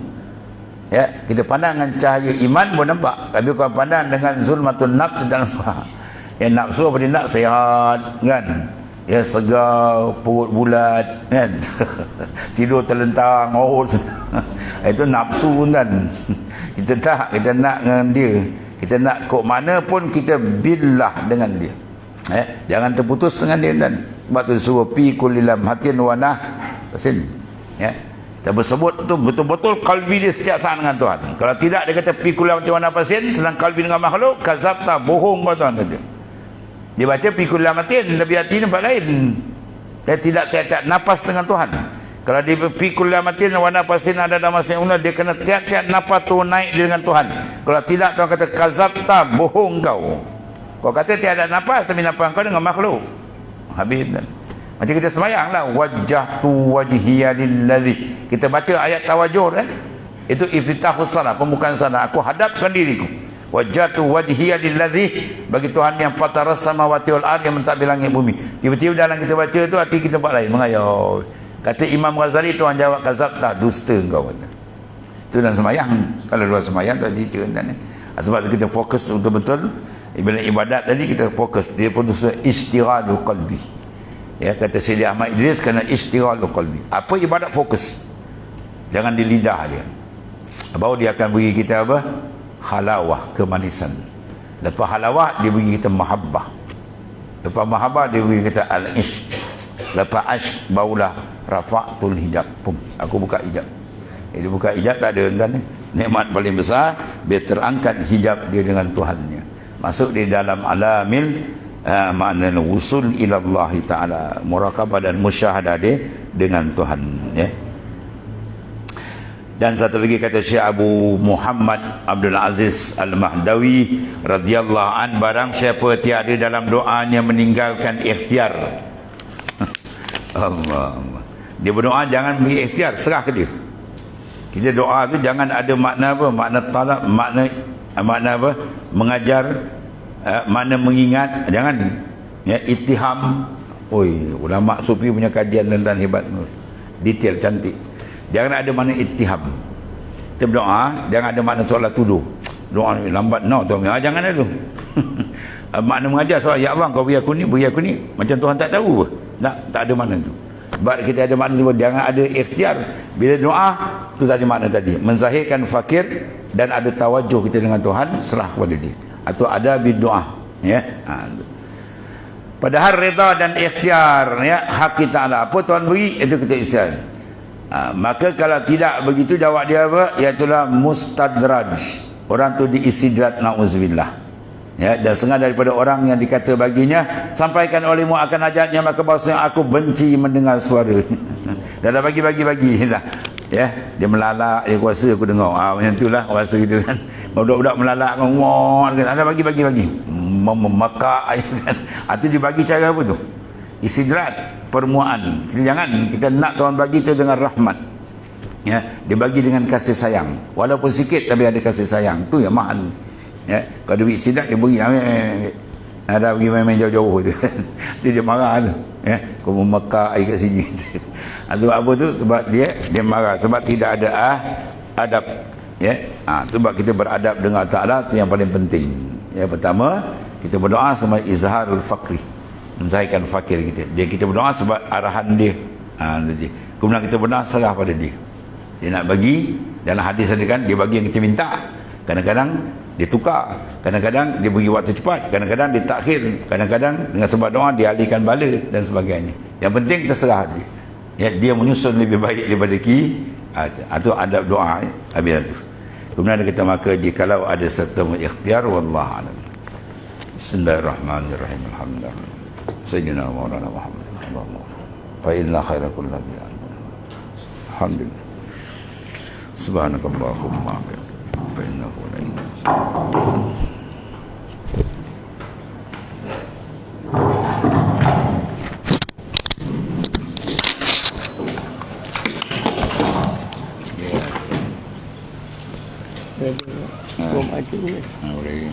Ya, kita pandang dengan cahaya iman pun nampak. Tapi kalau pandang dengan zulmatun nafs tak nampak. Yang nafsu apa dia nak? Sehat kan, ya, segar, perut bulat kan, tidur terlentang, itu nafsu kan. Kita tak, kita nak dengan dia, kita nak kok mana pun kita billah dengan dia, jangan terputus dengan dia kan. Sebab tu suruh pi kulilam hatin wanah pasin, ya. Kita bersebut tu betul-betul kalbi dia setiap saat dengan Tuhan. Kalau tidak dia kata pi kulilam hatin wanah pasin, sedang kalbi dengan makhluk, kazabta, bohong kau Tuhan kata. Dia baca pikul lamatin, tapi hati nampak lain. Dia tidak tiap-tiap napas dengan Tuhan. Kalau dia pikul lamatin wana pasin ada dalam masa yang dia kena tiap-tiap napas tu naik dengan Tuhan. Kalau tidak Tuhan kata kazabta, bohong kau. Kau kata tiada napas tapi napas kau dengan makhluk. Habis. Macam kita semayanglah, wajjahtu wajhiya lillazi. Kita baca ayat tawajuh kan. Itu iftitahus salat, pembukaan salat. Aku hadapkan diriku. Wajjatu wajhiya lillazi, bagi Tuhan yang fataras samawati wal ardh, yang mentadbir langit bumi. Tiba-tiba dalam kita baca tu hati kita buat lain, mengayau. Kata Imam Ghazali, Tuhan jawab kazabta, dusta engkau kata. Itu dalam semayang. Kalau luar semayang tak cerita kan. Sebab tu kita fokus betul-betul bila ibadat tadi kita fokus. Dia pun istighalu qalbi. Ya, kata Sidi Ahmad Idris, kena istighalu qalbi. Apa ibadat fokus. Jangan di lidah dia. Baru dia akan bagi kita apa? Halawah, kemanisan. Lepas halawah dia bagi kita mahabbah. Lepas mahabbah dia bagi kita al-ishq. Lepas ashq barulah rafa'tul hijab. Pum, aku buka hijab. Dia buka hijab tak ada kan. Nikmat paling besar dia terangkat hijab dia dengan Tuhannya. Masuk di dalam alamil makna usul ila Allah taala, muraqabah dan musyahadah dia dengan Tuhan, ya. Dan satu lagi kata Syekh Abu Muhammad Abdul Aziz Al-Mahdawi radhiyallahu an, barang siapa tiada dalam doanya meninggalkan ikhtiar. Allah. Dia berdoa jangan beri ikhtiar, serah ke dia. Kita doa tu jangan ada makna apa, makna talab, makna apa, mengajar, makna mengingat, jangan. Ya, ittiham. Oi, ulama sufi punya kajian tentang hebat, detail cantik. Jangan ada makna ittiham. Kita berdoa jangan ada makna soalan tuduh. Doa ni lambat tuan. Jangan ada tu. Makna mengajar soal, ya Allah kau beri aku ni, macam Tuhan tak tahu. Tak ada makna tu. Sebab kita ada makna tu, jangan ada ikhtiar. Bila doa tu tadi makna tadi, menzahirkan fakir dan ada tawajuh kita dengan Tuhan, serah kepada dia. Atau ada berdoa, ya. Padahal reda dan ikhtiar, ya, hak kita Allah. Apa Tuhan beri itu kita ikhtiar. Maka kalau tidak begitu jawab dia apa? Iaitulah mustadraj. Orang tu diistidrat, na'udzubillah. Ya, dan setengah daripada orang yang dikata baginya, sampaikan olehmu akan hajatnya, maka bahasanya aku benci mendengar suara. Dah bagi-bagi lah. Ya, dia melalak, dia kuasa aku dengar. Macam itulah kuasa kita kan. Budak-budak melalak ngomong kan. Ada bagi-bagi. Memekak kan. Itu dibagi cara apa tu? Istidrat, permuaan. Kita nak Tuhan bagi tu dengan rahmat. Ya, dia bagi dengan kasih sayang. Walaupun sikit tapi ada kasih sayang. Tu yang mahal. Ya, kalau dia istidrat dia beri. Ada pergi main-main jauh-jauh tu. Tu dia marah tu. Ya, kau memekak air kat sini. Sebab apa tu? Sebab dia marah. Sebab tidak ada adab. Ya, sebab kita beradab dengan Ta'ala tu yang paling penting. Ya, pertama kita berdoa sama izharul fakri, menzahirkan fakir kita. Kita berdoa sebab arahan dia. Kemudian kita berdoa serah pada dia. Dia nak bagi, dalam hadis ada kan, dia bagi yang kita minta. Kadang-kadang dia tukar. Kadang-kadang dia bagi waktu cepat, kadang-kadang dia takhir, kadang-kadang dengan sebab doa dia alihkan bala dan sebagainya. Yang penting terserah dia. Ya, dia menyusun lebih baik daripada itu adab doa. Habis itu. Kemudian kita maka jikalau ada serta ikhtiar, wallahu a'lam. Bismillahirrahmanirrahim. Alhamdulillah. Sayyidina Maulana Muhammad. Allahumma fa inna khaira kulli bi'an. Alhamdulillah. Subhanakallahumma fa innahu la ilaha illa anta. Belum ada. Boleh.